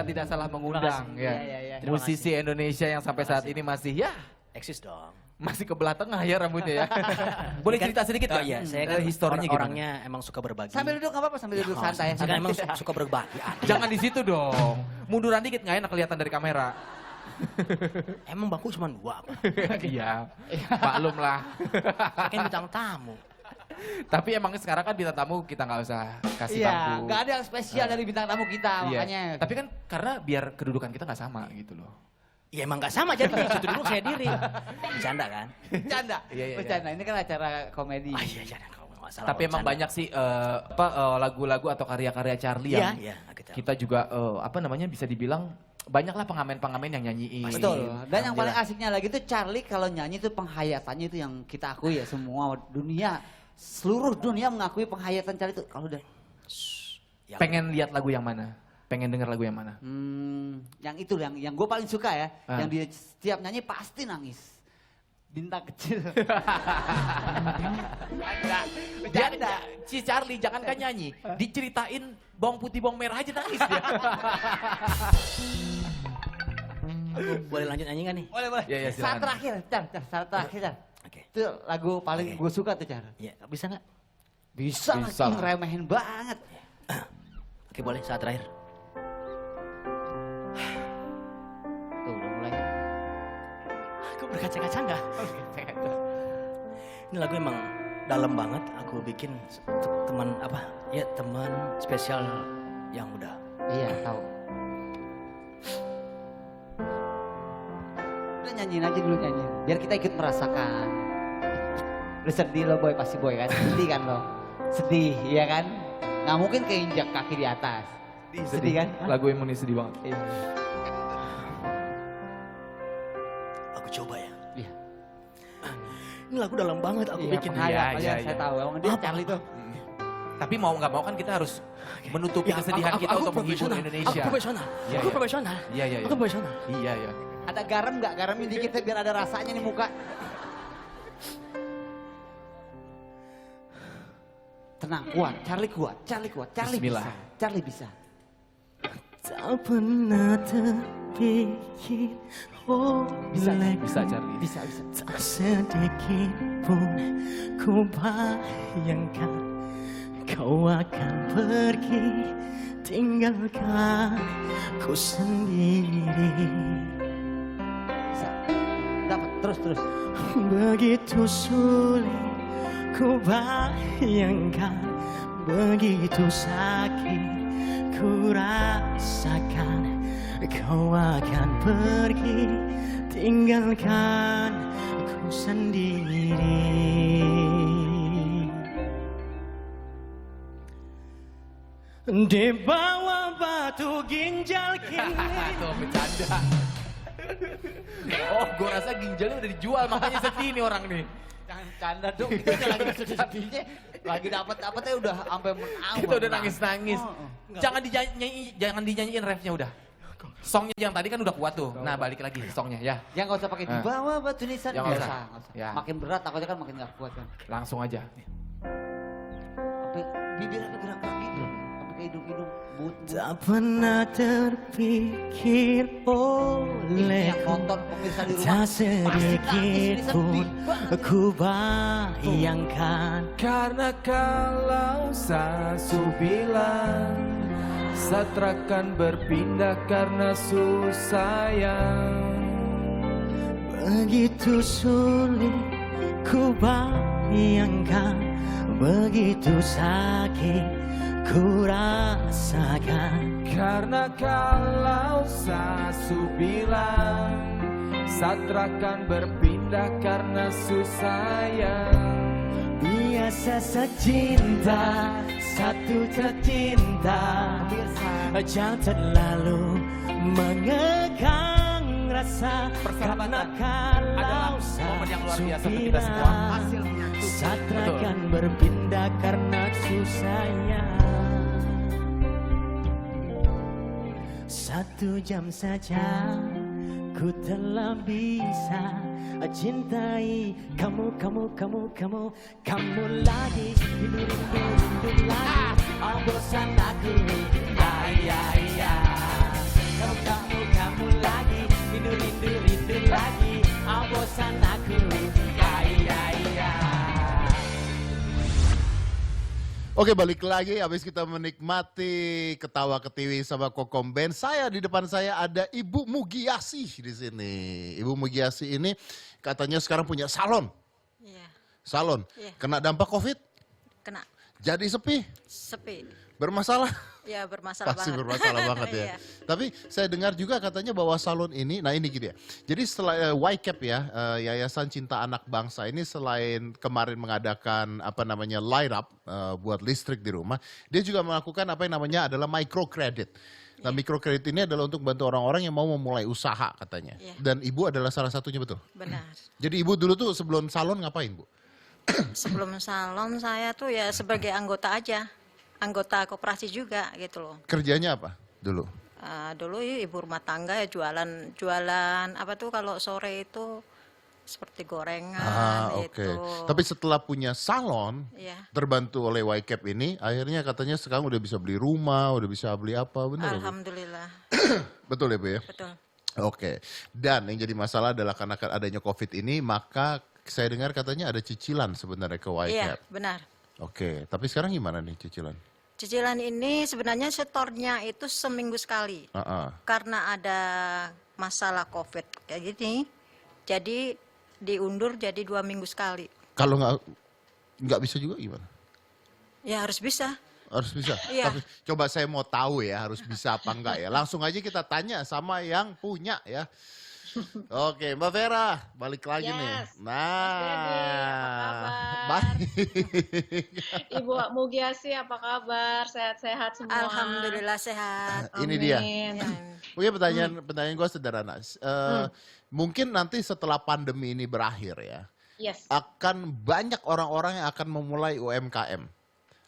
kita tidak salah mengundang ya. Iya. Musisi Indonesia yang sampai saat ini masih ya Eksis dong. masih ke belah tengah ya rambutnya ya. Boleh cerita sedikit Oh Kak? iya, saya kan historinya gimana? orangnya emang suka berbagi. Sambil duduk nggak apa-apa, sambil duduk santai. Saya kan emang suka berbagi. Jangan di situ dong. Munduran dikit nggak enak kelihatan dari kamera. Emang bangku cuma 2 apa? Iya, maklum lah. Saya kan bintang tamu. Tapi emang sekarang kan bintang tamu kita nggak usah kasih Iya, bangku. nggak ada yang spesial dari bintang tamu kita, Iya. makanya. Tapi kan karena biar kedudukan kita nggak sama gitu loh. Ya emang gak sama jadi situ duduk saya diri. Bercanda kan? Bercanda, Iya. bercanda. Ini kan acara komedi. Iya kalau nggak salah. Tapi emang banyak sih lagu-lagu atau karya-karya Charlie yang Iya. kita juga bisa dibilang banyaklah pengamen-pengamen yang nyanyiin. Betul. Dan yang paling Alhamdulillah. asiknya lagi tuh Charlie kalau nyanyi tuh penghayatannya itu yang kita akui ya, semua dunia, seluruh dunia mengakui penghayatan Charlie itu. Kalau udah Pengen lihat lagu yang mana? Pengen denger lagu yang mana? yang itu yang gue paling suka ya, yang dia setiap nyanyi pasti nangis. Bintang kecil. Dia si Charlie jangankan nyanyi, diceritain bawang putih bawang merah aja nangis dia. Boleh lanjut nyanyi kan nih? Boleh, boleh. Iya, silakan. Saat terakhir, saat terakhir, Car. Oke. Itu lagu paling gue suka tuh, Car. Iya, bisa nggak? Bisa lah, Bisa lah. ngeremehin banget. Oke boleh saat terakhir. Tuh udah mulai. Aku berkaca-kaca nggak? Ini lagu emang dalam banget. Aku bikin untuk teman teman spesial yang udah. Iya, tahu. Udah nyanyiin aja dulu nyanyiin. Biar kita ikut merasakan. Lu sedih lo boy, pasti boy kan? Sedih kan lo? Sedih, iya kan? Nggak mungkin keinjak kaki di atas. Sedih kan? Lagu yang ini sedih banget. Iya. Aku coba ya. Iya. Ini lagu dalam banget aku Iya, bikin. penghayat, Iya, saya iya. tahu. Emang dia Charlie tuh. Tapi mau nggak mau kan kita harus menutupi Ya, kesedihan kita untuk menghibur profesional. Indonesia. Aku profesional. Iya, Aku iya. profesional. Iya. Aku profesional. Iya. Ada garam nggak? Garamin dikit biar ada rasanya nih muka. Tenang, kuat. Charlie kuat. Charlie kuat. Charlie Bismillah. bisa. Charlie bisa. Tak pernah terpikir Bisa, Bisa Charlie. Bisa. tak sedikit pun ku bayangkan kau akan pergi tinggalkan ku sendiri. Bisa. Dapat. Terus. Begitu sulit ku bayangkan, begitu sakit ku rasakan kau akan pergi tinggalkan ku sendiri. Di bawah batu ginjal kini. Tuh bercanda. Oh, gue rasa ginjalnya udah dijual makanya sedih nih orang nih. Jangan canda dong. Kita lagi sedih-sedihnya. Lagi dapet-dapetnya udah sampai menang. Kita udah nangis-nangis. Oh. Jangan dinyanyiin refnya udah. Songnya yang tadi kan udah kuat tuh. Nah balik lagi songnya ya. Ya nggak usah pakai di bawah batu nisan. Ya, Nggak nggak usah. usah. Ya. Makin berat takutnya kan makin nggak kuat kan. Langsung aja. Sampai bibir sampai gerak-gerak gitu. Sampai ke hidung-hidung. Tak pernah terpikir Yang olehku, nonton pemirsa di rumah. tak pasti nangis, sedikit ini pun sedih banget. ku bayangkan. Karena kalau Sasu bilang Satrakan berpindah karena susayang. Begitu sulit ku bayangkan, begitu sakit ku rasakan. Karena kalau Sasu bilang Satrakan berpindah karena susayang. Biasa secinta, satu tercinta, jangan terlalu mengekang rasa. Karena kalau momen yang luar biasa Sasu bagi kita semua. bilang Satrakan berpindah karena susahnya. 1 jam saja ku telah bisa cintai kamu lagi. Rindu lagi, oh bosan aku. Kamu lagi, rindu lagi. Ah, bosan aku, ya. Oke, balik lagi habis kita menikmati ketawa ketiwi sama Kokom Band. Di depan saya ada Ibu Mugiasih di sini. Ibu Mugiasih ini katanya sekarang punya salon. Iya, Salon. Iya. Kena dampak Covid? kena Jadi sepi? sepi. Bermasalah? Ya bermasalah Pasti banget. bermasalah banget ya. Iya. Tapi saya dengar juga katanya bahwa salon ini, nah ini gini ya. Jadi setelah YCAP ya, Yayasan Cinta Anak Bangsa ini selain kemarin mengadakan apa namanya light up buat listrik di rumah, dia juga melakukan apa yang namanya adalah microcredit. Nah microcredit ini adalah untuk bantu orang-orang yang mau memulai usaha katanya. Iya. Dan ibu adalah salah satunya, betul? Benar. Jadi ibu dulu tuh sebelum salon ngapain, Bu? Sebelum salon saya tuh ya sebagai anggota aja. Anggota koperasi juga gitu loh. Kerjanya apa dulu? Dulu ibu rumah tangga ya jualan apa tuh kalau sore itu seperti gorengan Oke. itu. Tapi setelah punya salon, Iya. terbantu oleh YCAP ini, akhirnya katanya sekarang udah bisa beli rumah, udah bisa beli apa, benar ya, Bu? Alhamdulillah. Betul ya, Bu ya? Betul. Oke. Dan yang jadi masalah adalah karena adanya COVID ini, maka saya dengar katanya ada cicilan sebenarnya ke Iya, YCAP. benar. Oke. Tapi sekarang gimana nih cicilan? Cicilan ini sebenarnya setornya itu seminggu sekali. Karena ada masalah COVID kayak gini, jadi diundur jadi 2 minggu sekali. Kalau nggak bisa juga gimana? Ya harus bisa. Harus bisa. Iya. Tapi coba saya mau tahu ya harus bisa apa enggak ya. Langsung aja kita tanya sama yang punya ya. Oke, Mbak Vera, balik lagi nih. Yes, Nah, Mas Dedi, apa kabar? baik. Ibu Mugiasih apa kabar? Sehat-sehat semua. Alhamdulillah sehat. Ini dia. Amin. Ya. Mungkin pertanyaan gue sederhana. Mungkin nanti setelah pandemi ini berakhir ya, Yes. akan banyak orang-orang yang akan memulai UMKM.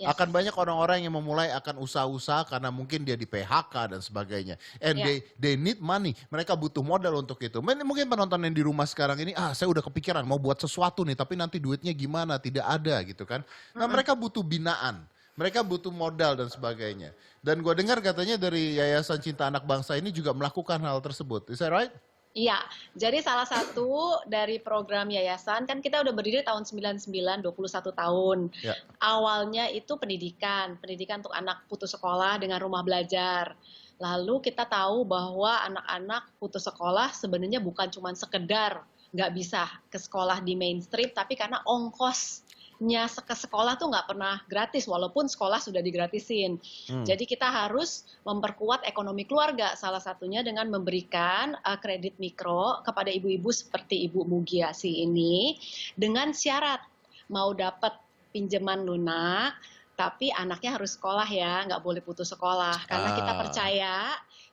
Yes. Akan banyak orang-orang yang memulai akan usaha-usaha karena mungkin dia di PHK dan sebagainya. And Yeah. they need money. Mereka butuh modal untuk itu. Mungkin penonton yang di rumah sekarang ini, saya udah kepikiran mau buat sesuatu nih, tapi nanti duitnya gimana? Tidak ada gitu kan. Nah mereka butuh binaan. Mereka butuh modal dan sebagainya. Dan gue dengar katanya dari Yayasan Cinta Anak Bangsa ini juga melakukan hal tersebut. Is that right? Iya, jadi salah satu dari program yayasan, kan kita udah berdiri tahun 99, 21 tahun. Ya. Awalnya itu pendidikan untuk anak putus sekolah dengan rumah belajar. Lalu kita tahu bahwa anak-anak putus sekolah sebenarnya bukan cuma sekedar nggak bisa ke sekolah di mainstream, tapi karena ongkosnya ke sekolah tuh nggak pernah gratis, walaupun sekolah sudah digratisin. Jadi kita harus memperkuat ekonomi keluarga, salah satunya dengan memberikan kredit mikro kepada ibu-ibu seperti Ibu Mugiasih ini, dengan syarat mau dapat pinjaman lunak, tapi anaknya harus sekolah ya, nggak boleh putus sekolah. Karena kita percaya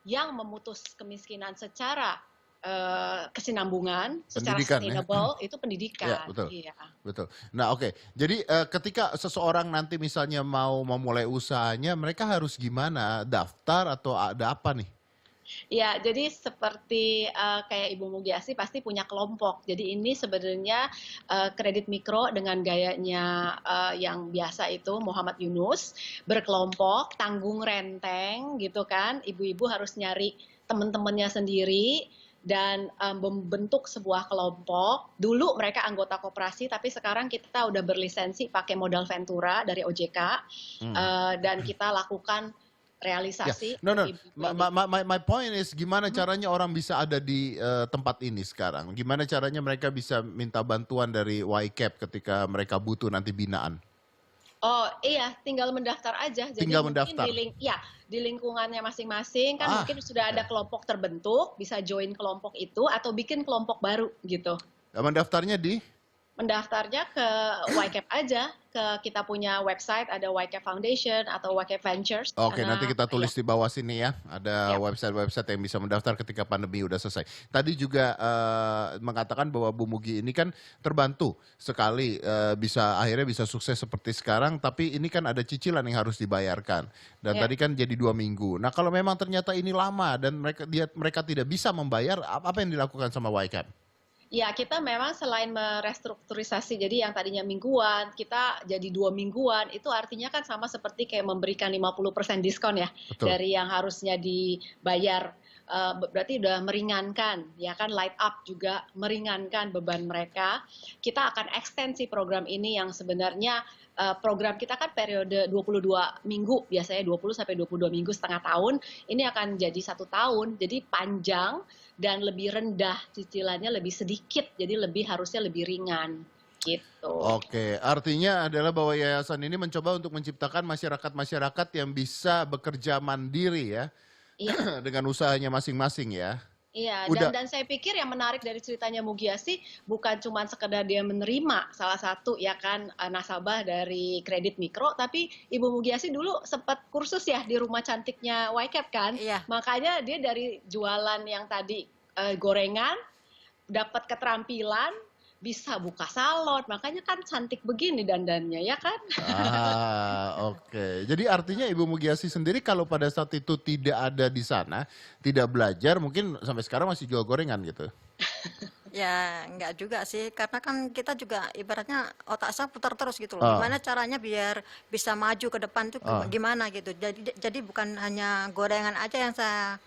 yang memutus kemiskinan secara kesinambungan, secara Pendidikan, ya. sustainable, itu pendidikan. Ya, betul. Iya. Betul. Nah oke, jadi ketika seseorang nanti misalnya mau memulai usahanya, mereka harus gimana? Daftar atau ada apa nih? Ya, jadi seperti kayak Ibu Mugiasih pasti punya kelompok. Jadi ini sebenarnya kredit mikro dengan gayanya yang biasa itu Muhammad Yunus, berkelompok, tanggung renteng gitu kan. Ibu-ibu harus nyari teman-temannya sendiri dan membentuk sebuah kelompok. Dulu mereka anggota koperasi, tapi sekarang kita udah berlisensi pakai modal Ventura dari OJK dan kita lakukan realisasi. No. ibu-ibu. My point is gimana caranya orang bisa ada di tempat ini sekarang? Gimana caranya mereka bisa minta bantuan dari YCAP ketika mereka butuh nanti binaan? Oh iya, tinggal mendaftar aja. Jadi Tinggal mungkin mendaftar. di lingkungannya masing-masing kan mungkin sudah ada kelompok terbentuk, bisa join kelompok itu atau bikin kelompok baru gitu. Mendaftarnya di? Mendaftarnya ke YCAP aja, ke kita punya website, ada YCAP Foundation atau YCAP Ventures. Oke, Karena- nanti kita tulis iya. di bawah sini ya. Ada Yap. website-website yang bisa mendaftar ketika pandemi udah selesai. Tadi juga mengatakan bahwa Bu Mugi ini kan terbantu sekali akhirnya bisa sukses seperti sekarang. Tapi ini kan ada cicilan yang harus dibayarkan. Dan Yap. tadi kan jadi 2 minggu. Nah kalau memang ternyata ini lama dan mereka tidak bisa membayar, apa yang dilakukan sama YCAP? Ya, kita memang selain merestrukturisasi, jadi yang tadinya mingguan, kita jadi 2 mingguan, itu artinya kan sama seperti kayak memberikan 50% diskon ya, Betul. dari yang harusnya dibayar berarti udah meringankan, ya kan, light up juga meringankan beban mereka. Kita akan ekstensi program ini yang sebenarnya program kita kan periode 22 minggu, biasanya 20 sampai 22 minggu, setengah tahun. Ini akan jadi 1 tahun, jadi panjang dan lebih rendah, cicilannya lebih sedikit, jadi harusnya lebih ringan gitu. Oke, artinya adalah bahwa yayasan ini mencoba untuk menciptakan masyarakat-masyarakat yang bisa bekerja mandiri ya, Iya. dengan usahanya masing-masing ya. Iya, Udah. dan saya pikir yang menarik dari ceritanya Mugiasi bukan cuma sekedar dia menerima salah satu ya kan nasabah dari kredit mikro, tapi Ibu Mugiasi dulu sempat kursus ya di rumah cantiknya YCAP kan, Iya. makanya dia dari jualan yang tadi gorengan dapat keterampilan bisa buka salon, makanya kan cantik begini dandannya ya kan. Oke. Jadi artinya Ibu Mugiasi sendiri kalau pada saat itu tidak ada di sana, tidak belajar, mungkin sampai sekarang masih jual gorengan gitu. Ya, enggak juga sih, karena kan kita juga ibaratnya otak saya putar terus gitu loh. Gimana caranya biar bisa maju ke depan tuh gimana gitu. Jadi bukan hanya gorengan aja yang saya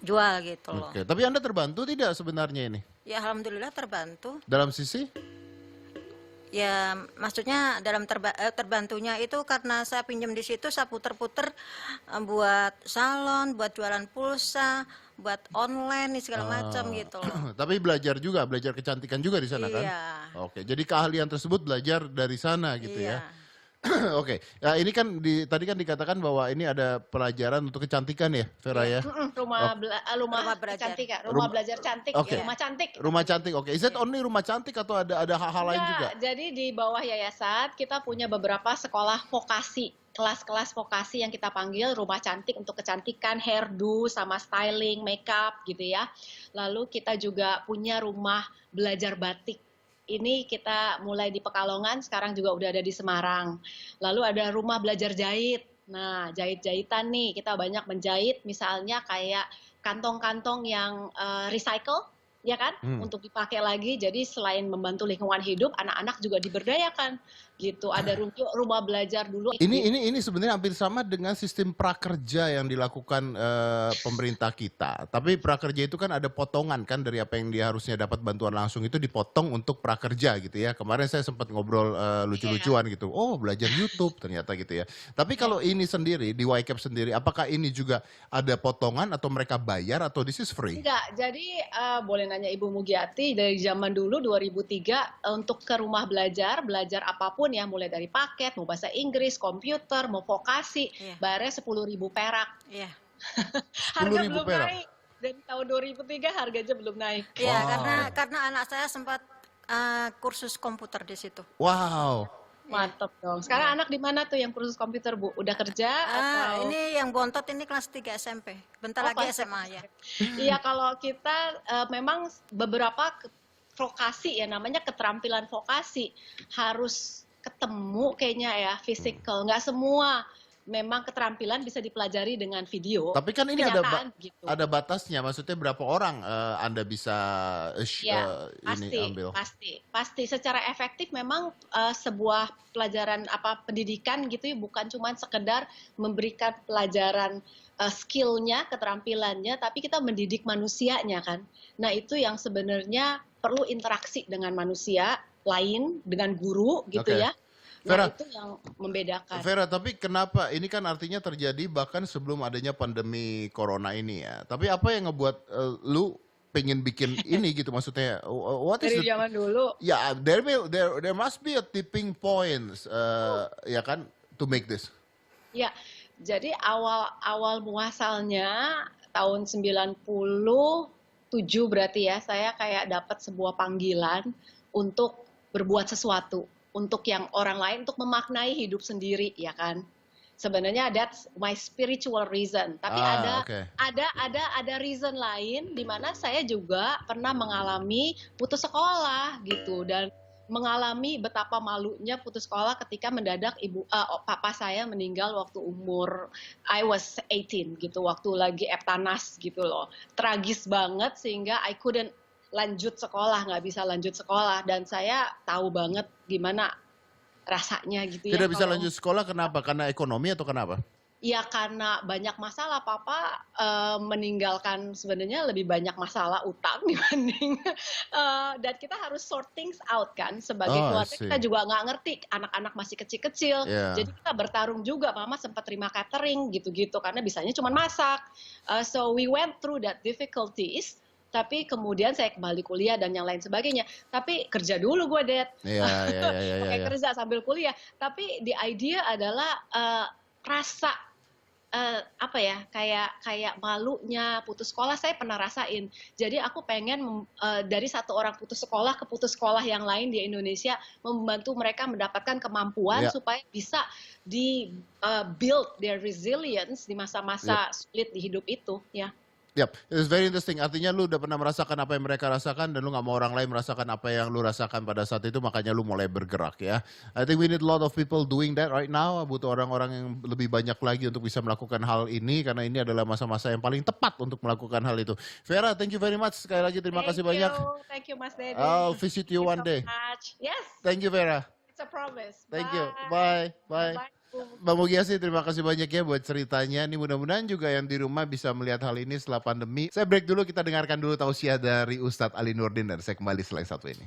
jual gitu loh. Oke, tapi Anda terbantu tidak sebenarnya ini? Ya alhamdulillah terbantu. Dalam sisi? Ya maksudnya dalam terbantunya itu karena saya pinjam di situ, saya puter-puter buat salon, buat jualan pulsa, buat online segala macam gitu loh. Tapi belajar juga, belajar kecantikan juga di sana kan? Iya. Oke, jadi keahlian tersebut belajar dari sana gitu ya? Iya. Oke, ya ini kan tadi kan dikatakan bahwa ini ada pelajaran untuk kecantikan ya, Vera ya? Rumah Rumah belajar. kecantikan, rumah belajar cantik, Oke. rumah cantik. Rumah cantik, oke. Is that only rumah cantik atau ada hal-hal lain juga? Jadi di bawah yayasan kita punya beberapa sekolah vokasi, kelas-kelas vokasi yang kita panggil rumah cantik untuk kecantikan, hairdo, sama styling, makeup gitu ya. Lalu kita juga punya rumah belajar batik. Ini kita mulai di Pekalongan, sekarang juga udah ada di Semarang. Lalu ada rumah belajar jahit. Nah, jahit-jahitan nih, kita banyak menjahit misalnya kayak kantong-kantong yang recycle, ya kan, untuk dipakai lagi. Jadi selain membantu lingkungan hidup, anak-anak juga diberdayakan gitu. Ada rumah belajar dulu. Ini sebenarnya hampir sama dengan sistem prakerja yang dilakukan pemerintah kita. Tapi prakerja itu kan ada potongan kan dari apa yang dia harusnya dapat bantuan langsung itu dipotong untuk prakerja gitu ya. Kemarin saya sempat ngobrol lucu-lucuan gitu. Oh, belajar YouTube ternyata gitu ya. Tapi kalau ini sendiri di YCAP sendiri, apakah ini juga ada potongan atau mereka bayar atau this is free? Enggak, jadi boleh nanya Ibu Mugiati, dari zaman dulu 2003 untuk ke rumah belajar apapun ya, mulai dari paket, mau bahasa Inggris, komputer, mau vokasi, Iya. bayarnya 10.000 perak. Iya. Harga 10.000 belum perak? naik. Dari tahun 2003 harganya belum naik. Iya, karena anak saya sempat kursus komputer di situ. Wow. Mantap dong. Sekarang anak di mana tuh yang kursus komputer, Bu? Udah kerja atau? Ini yang bontot ini kelas 3 SMP. Bentar lagi kelas SMA ya. Iya, kalau kita memang beberapa vokasi ya, namanya keterampilan vokasi harus ketemu kayaknya ya, physical. Nggak semua memang keterampilan bisa dipelajari dengan video. Tapi kan ini ada Kenyataan gitu. ada batasnya, maksudnya berapa orang Anda bisa Ya, ini ambil? pasti secara efektif memang sebuah pelajaran pendidikan gitu ya, bukan cuma sekedar memberikan pelajaran skillnya, keterampilannya, tapi kita mendidik manusianya kan. Nah itu yang sebenarnya perlu interaksi dengan manusia lain, dengan guru gitu Oke. ya. Vera, Nah itu yang membedakan. Vera, tapi kenapa ini kan artinya terjadi bahkan sebelum adanya pandemi corona ini ya. Tapi apa yang ngebuat lu pengen bikin ini gitu maksudnya? What is Dari zaman dulu. Ya, there must be a tipping point ya kan to make this. Ya, jadi awal muasalnya tahun 97 berarti ya, saya kayak dapat sebuah panggilan untuk berbuat sesuatu untuk yang orang lain, untuk memaknai hidup sendiri ya kan. Sebenarnya that's my spiritual reason. Tapi ada reason lain di mana saya juga pernah mengalami putus sekolah gitu, dan mengalami betapa malunya putus sekolah ketika mendadak papa saya meninggal waktu umur I was 18 gitu, waktu lagi Eptanas gitu loh. Tragis banget sehingga I couldn't lanjut sekolah, nggak bisa lanjut sekolah, dan saya tahu banget gimana rasanya gitu ya. Tidak bisa lanjut sekolah kenapa? Karena ekonomi atau kenapa? ya karena banyak masalah papa meninggalkan sebenarnya lebih banyak masalah utang dibanding dan kita harus sort things out kan sebagai Oh, I keluarga see. kita juga nggak ngerti anak-anak masih kecil-kecil Yeah. jadi kita bertarung juga mama sempat terima catering gitu-gitu karena bisanya cuma masak. So we went through that difficulties tapi kemudian saya kembali kuliah dan yang lain sebagainya tapi kerja dulu gue Dad. Iya, iya, iya, iya, Pakai iya. kerja sambil kuliah tapi the idea adalah rasa apa ya kayak malunya putus sekolah saya pernah rasain jadi aku pengen dari satu orang putus sekolah ke putus sekolah yang lain di Indonesia membantu mereka mendapatkan kemampuan Ya. supaya bisa di build their resilience di masa-masa sulit di hidup itu ya. Yep, it's very interesting. Artinya lu udah pernah merasakan apa yang mereka rasakan dan lu nggak mau orang lain merasakan apa yang lu rasakan pada saat itu, makanya lu mulai bergerak ya. I think we need a lot of people doing that right now. Butuh orang-orang yang lebih banyak lagi untuk bisa melakukan hal ini karena ini adalah masa-masa yang paling tepat untuk melakukan hal itu. Vera, thank you very much. Sekali lagi terima kasih banyak. Thank you Mas Dedi. I'll visit you one day. Yes, Thank you Vera. it's a promise. Thank you. Bye. Bye. Bye. Bang Mugiasi, terima kasih banyak ya buat ceritanya. Ini mudah-mudahan juga yang di rumah bisa melihat hal ini setelah pandemi. Saya break dulu, kita dengarkan dulu tausiah dari Ustadz Ali Nurdin dan saya kembali setelah yang satu ini.